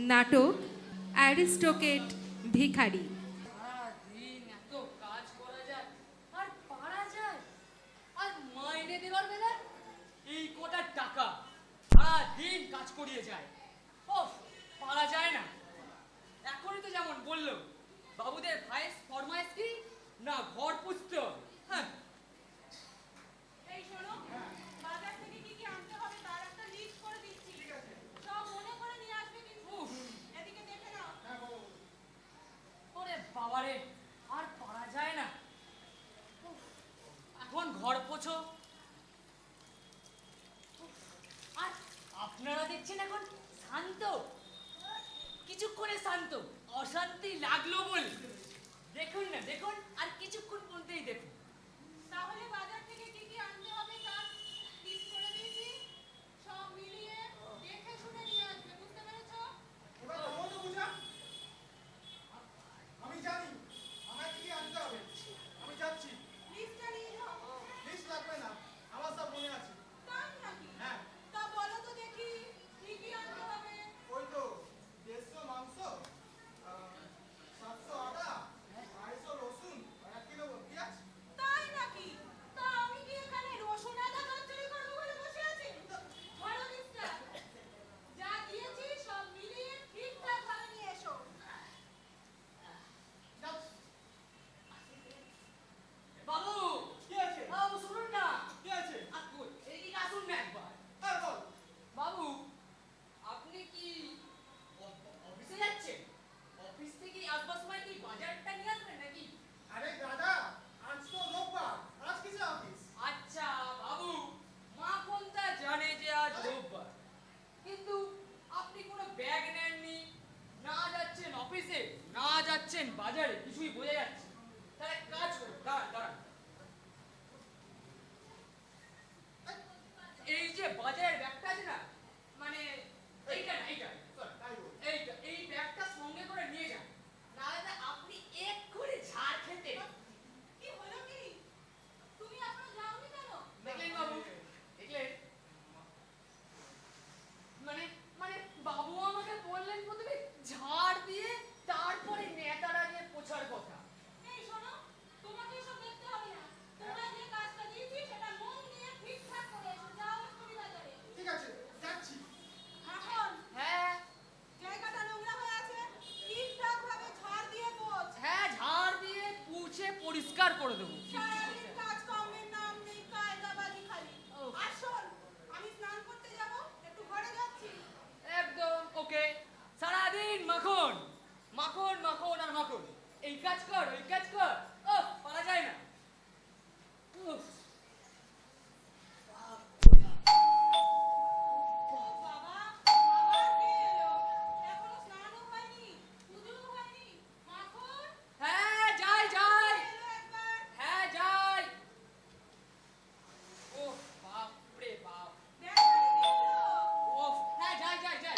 নাটক অ্যারিস্টোকেট ভিখারি। সারাদিন এত কাজ করা যায় আর পারা যায়, আর মাইনে দেওয়ার বেলা এই কটা টাকা সারাদিন কাজ করিয়ে যায়। ও পারা যায় না। এখনই তো যেমন বললো বাবুদের ভাইয়ের ফরমাইশ কি না ঘর পুষতে হবে। হ্যাঁ এই শোনো, বাজার থেকে কি কি আনতে হবে তার একটা লিস্ট করে দিচ্ছি। সব মনে করে নিয়ে আসবে কিন্তু। এদিকে দেখে নাও। ওরে বাবারে, আর পারা যায় না। উফ, এখন ঘর পোছো। আর আপনারা দেখছেন এখন শান্ত, কিছুক্ষণে শান্ত। অশান্তি লাগলো বলে দেখুন না, দেখুন আর কিছুক্ষণ বলতেই দেখুন। তাহলে বাজার থেকে কি কি আনতে হবে তার লিস্ট করে দিয়েছি। সব মিলিয়ে দেখে শুনে নিয়ে আসবে, বুঝতে পেরেছো? এবার থামো তো পূজা। আমি জানি আমায় কি কি আনতে হবে। আমি যাচ্ছি। লিস্টটা নিয়ে যাও। লিস্ট লাগবে না, আমার সব মনে আছে। তাই নাকি? হ্যাঁ, তা বলো তো দেখি কি কি আনতে হবে। ওই তো 150 মাংস, 700 আদা, 250 রসুন, আর 1 কিলো পেঁয়াজ। তাই নাকি? তা আমি কি এখানে রসুন আদা চচ্চড়ি করবো বলে বসে আছি? ধরো লিস্টটা। যা দিয়েছি সব মিলিয়ে ঠিকঠাক ভাবে নিয়ে এসো। যাচ্ছি। বাবু কি আছে? বাবু শুনুন না। কি আছে? আসুন, এদিকে আসুন না একবার। হ্যাঁ বল। বাবু আপনি কি অফিসে যাচ্ছেন? অফিস থেকে আসবার সময় কি বাজারটা নিয়ে আসবেন নাকি? আরে দাদা, আজ তো রোববার, আজ কিসে অফিস? আচ্ছা বাবু, মা কোনটা জানে যে আজ রোববার, কিন্তু আপনি কোনো ব্যাগ নেননি, না যাচ্ছেন অফিসে না যাচ্ছেন বাজারে, কিছুই বোঝা যাচ্ছে না। তাহলে এক কাজ করুন, দাঁড়ান দাঁড়ান। এই যে বাজারের ব্যাগটা আছে না, মানে এইটা না, এইটা sorry, তাই বল। এই ব্যাগটা সঙ্গে করে নিয়ে যান, নাহলে আপনি এক্ষুনি ঝাড় খেতেন। কি হলো কি? তুমি এখনো যাওনি কেন? দেখলেন বাবু, দেখলেন? মানে মানে বাবু আমাকে বললেন প্রথমে ঝাড় দিয়ে তারপরে নেতারা দিয়ে পোছার কথা। এই শোনো, তোমাকে এসব দেখতে হবে না। তোমায় যে কাজটা দিয়েছি সেটা মন দিয়ে ঠিকঠাক করে এসো। যাও এক্ষুনি বাজারে। ঠিক আছে, যাচ্ছি। এখন হ্যাঁ জায়গাটা নোংরা হয়ে আছে, ঠিকঠাক ভাবে ঝাড় দিয়ে পোছ। হ্যাঁ, ঝাড় দিয়ে পুছে পরিষ্কার করে দেবো। সারাদিন কাজকর্মের নাম নেই, কায়দাবাজি খালি। ও। আর শোন, আমি স্নান করতে যাব, একটু ঘরে যাচ্ছি। একদম ওকে। সারাদিন মাখন মাখন মাখন আর মাখন, এই কাজ কর ওই কাজ কর, ও পারা যায় না। উফ। বাবা, আবার কে এলো? এখনো স্নানও হয়নি, পুজোও হয়নি। মাখন, হ্যাঁ যাই যাই, এলো একবার। হ্যাঁ যাই। ও বাপ রে বাপ। ব্যাগ বাড়ি দিল। ও হ্যাঁ যাই যাই যাই।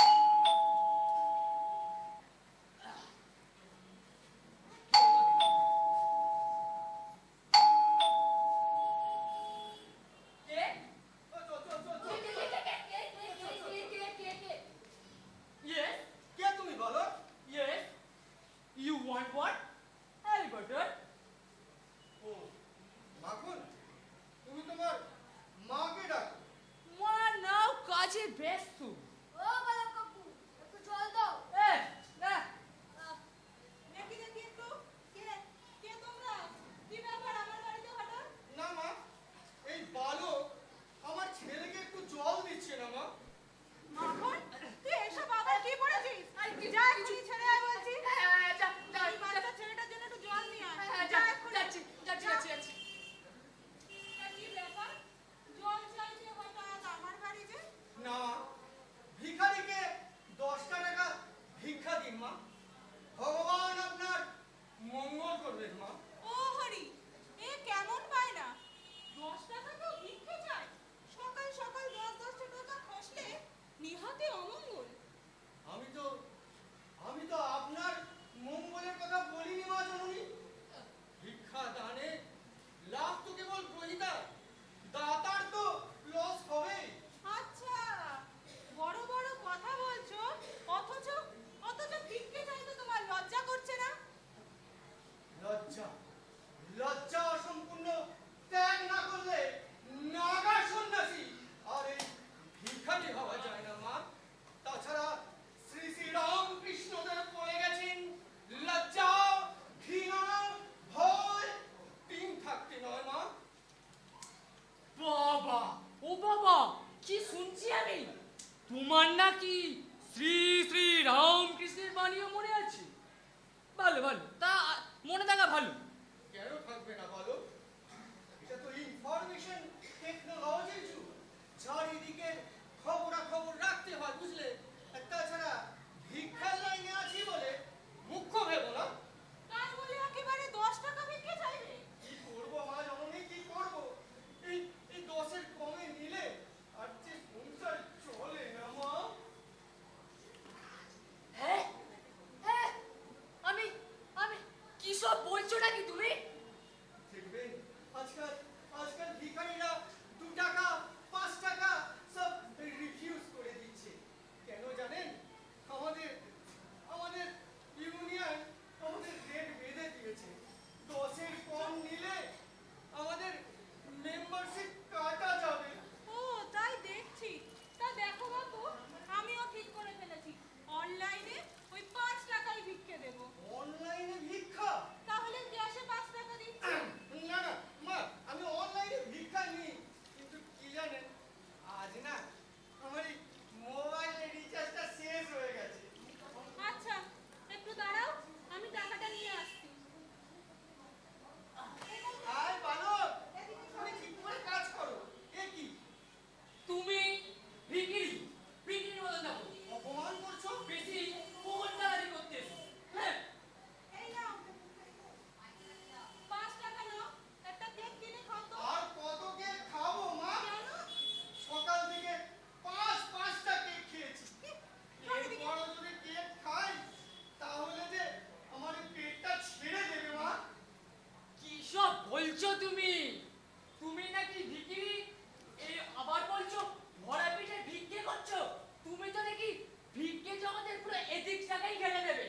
আমাদের পুরো এদিক জায়গায় ঘেরে দেবে।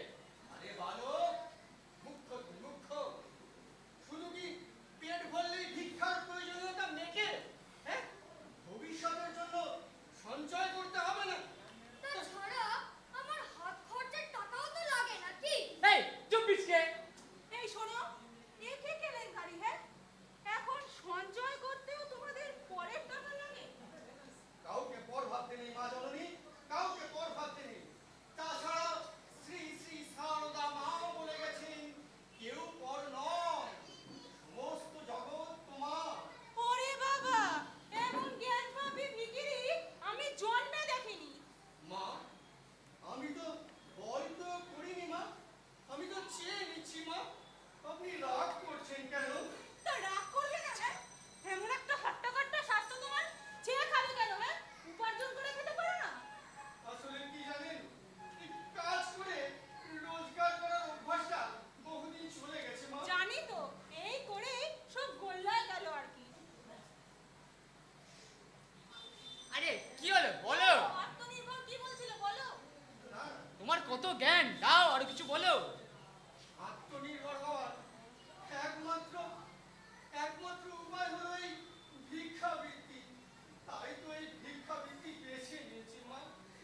আরে বালক, মুখ্য তুই মুখ্য। শুধু কি পেট ভরলেই ভিক্ষার প্রয়োজনীয়তা মেটে? হ্যাঁ, ভবিষ্যতের জন্য সঞ্চয় করতে হবে না? তাছাড়া আমার হাত খরচের টাকাও তো লাগে নাকি? এই চুপ পিছকে। এই শোনো, এ কে কেলেঙ্কারি হ্যাঁ? এখন সঞ্চয় করতেও তোমাদের পরের টাকা লাগে? কাউকে পর ভাবতে নেই মা জননী, কাউকে পর ভাবতে নেই। তাছাড়া শ্রী শ্রী সারদা মাও বলে গেছেন, কেউ পর নয়, সমস্ত জগৎ তোমার। ওরে বাবা, এমন জ্ঞানপাপী ভিখিরি আমি জন্মে দেখিনি। মা, আমি তো বল তো করিনি মা, আমি তো চেয়ে নিচ্ছি মা। আপনি রাগ করছেন কেন? তা রাগ করবে না হ্যাঁ? এমন একটা হট্টাকট্টা স্বাস্থ্য তোমার, চেয়ে খাবে কেন হ্যাঁ? উপার্জন করে খেতে পারো না? আসলে কি জানেন, এই কাজ করে রোজগার করার অভ্যাসটা বহুদিন চলে গেছে মা। জানি তো, এই করেই সব গোল্লায় গেল আর কি। আরে কি হলো বলো? আত্মনির্ভর কি বলছিল বলো? না, তোমার কত জ্ঞান, দাও আর কিছু বলো। আত্মনির্ভর হওয়ার একমাত্র একমাত্র উপায় হলো এই ভিক্ষাবৃত্তি। তাই তো এই ভিক্ষাবৃত্তি বেছে নিয়েছি মা।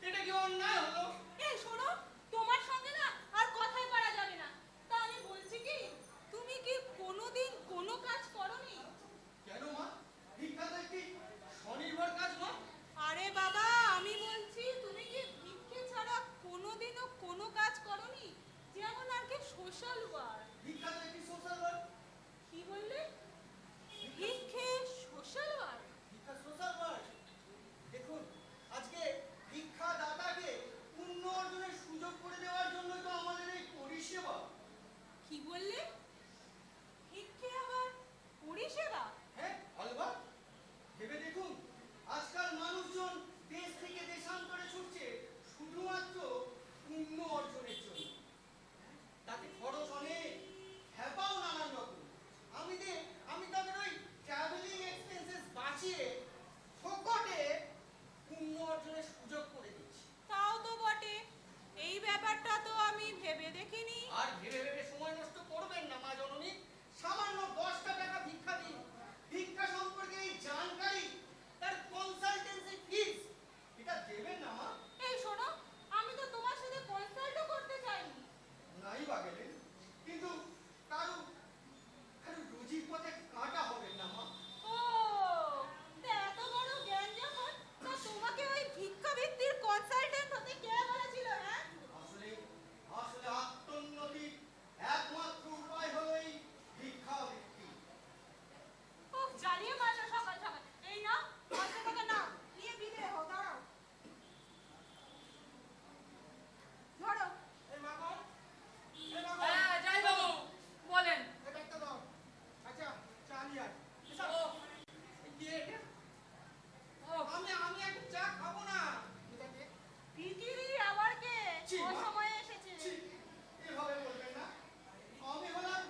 এটা কি অন্যায় হলো? এই শোনো, তোমার সঙ্গে না আর কথাই পারা যাবে না। তা আমি বলছি কি, তুমি কি কোনোদিন কোনো কাজ করনি? কেন মা, ভিক্ষাটা কি স্বনির্ভর কাজ মা? আরে বাবা, আমি বলছি তুমি কি ভিক্ষে ছাড়া কোনোদিনও কোনো কাজ করনি? যেমন আর কি সোশ্যাল ওয়ার্ক। ভিক্ষাটা কি সোশ্যাল ওয়ার্ক? কি বললে? ভিক্ষে সোশ্যাল ওয়ার্ক? ভিক্ষা সোশ্যাল ওয়ার্ক? দেখুন, আজকে ভিক্ষাদাতাকে পুণ্য অর্জনের সুযোগ করে দেওয়ার জন্য তো আমাদের এই পরিষেবা। কি বললে? ভিক্ষে আবার পরিষেবা? হ্যাঁ, অলবা, ভেবে দেখুন, আজকাল মানুষজন দেশ থেকে দেশান্তরে ছুটছে শুধুমাত্র পুণ্য অর্জনের জন্য। তাতে খরচ অনেক, হ্যাপাও নানান রকম। আমি তাদের ওই ট্রাভেলিং এক্সপেন্সেস বাঁচিয়ে ফোকটে পুণ্য অর্জনের সুযোগ করে দিচ্ছি। তাও তো বটে, এই ব্যাপারটা তো আমি ভেবে দেখিনি। আর ভেবে ভেবে সময় নষ্ট করবেন না মা জননী। সামান্য 10টা টাকা ভিক্ষা দিন। ভিক্ষা সম্পর্কে এই জানকারি, তার কনসালটেন্সি ফিস, এটা দেবেন না মা। এই শোনো, আমি তো তোমার সাথে কনসাল্টও করতে চাইনি। নাই বা গেলেন, কিন্তু কারু কারু রুজির পথে কাঁটা হবেন না মা। ও, তা এত বড় জ্ঞান যখন, তা তোমাকে ওই ভিক্ষাবৃত্তির কনসালটেন্ট হতে কে বলেছিল হ্যাঁ? আসলে আসলে আত্মোন্নতির একমাত্র উপায় হলো এই ভিক্ষাবৃত্তি। ও, জ্বালিয়ে মারলো সকাল সকাল। এই নাও, 500 টাকা নাও, নিয়ে বিদায় হও। দাঁড়াও, ধরো। এই মাগো, এই মাগো, হ্যাঁ যাই বাবু বলেন। এই ব্যাগটা দাও। আচ্ছা, চা নিয়ে আয়। ও এই কে এটা? ও আমি এক চা খাবো না। এটা কে? ভিখিরি আবার কে? ছি, মা। অসময়ে এসেছে। ছি, এভাবে বলবেন না। আমি হলাম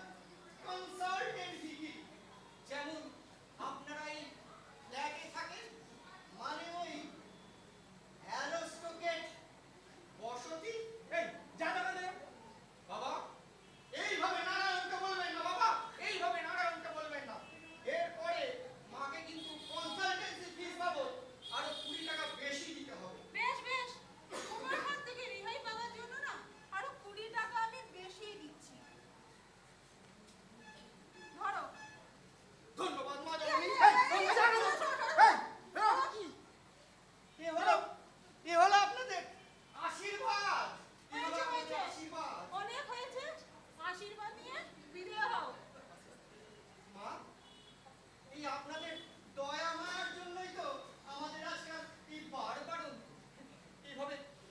কনসালটেন্ট ভিকি। যেমন আপনারা এই ফ্ল্যাটে থাকেন, মানে ওই অ্যারোস্টোকেট বসতি। এই যা টাকা দে বাবা, এইভাবে নারায়ণকে বলবেন না বাবা, এইভাবে নারায়ণকে বলবেন না। এরপরে মাকে কিন্তু কনসালটেন্সি ফিস বাবদ আরো 20 টাকা বেশি দিতে হবে। বেশ বেশ, তোমার হাত থেকে রেহাই পাওয়ার জন্য না আরো 20 টাকা আমি বেশি দিচ্ছি। ধরো। ধন্যবাদ মা জননী। এ হলো আপনাদের আশীর্বাদ। এ হলো আপনাদের আশীর্বাদ। অনেক হয়েছে, আশীর্বাদ নিয়ে বিদায় হও। মা, এই আপনাদের দয়া মায়ার জন্যই তো আমাদের আজকাল এই বারবারণ।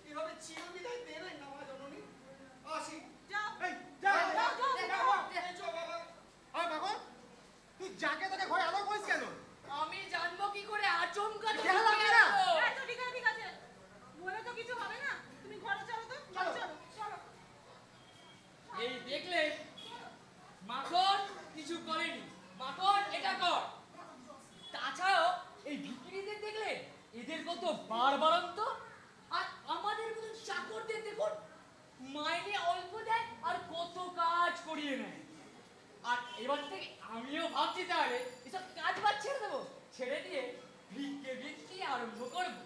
এইভাবে চিরবিদায় দেবেন না মা জননী। আসি। যাও। এই, যা, যাও, যা, যাও, এই যাও। বাবা, এই চো বাবা। আরে বাবা, তুই যাকে তাকে ঘরে আলো করিস কেন? আমি জানবো কি করে আচমকা তো খেয়াল রাখবি না? এই তো ঠিক আছে, ঠিক আছে। বলে তো কিছু হবে না। তুমি ঘরে চলো তো। চলো। চলো, চলো। এই দেখলে মাখন কিছু করেনি, মাখন এটা কর। তাছাড়াও এই ভিখিরিদের দেখলে এদের কত বাড়বাড়ন্ত, আর আমাদের মতো চাকরদের দেখুন মাইনে অল্প দেয় আর কত কাজ করিয়ে নেয়। আর এবার থেকে আমিও ভাবছি তাহলে এসব কাজ বাজ ছেড়ে দেবো, ছেড়ে দিয়ে ভিক্ষে বৃত্তি আরম্ভ করবো।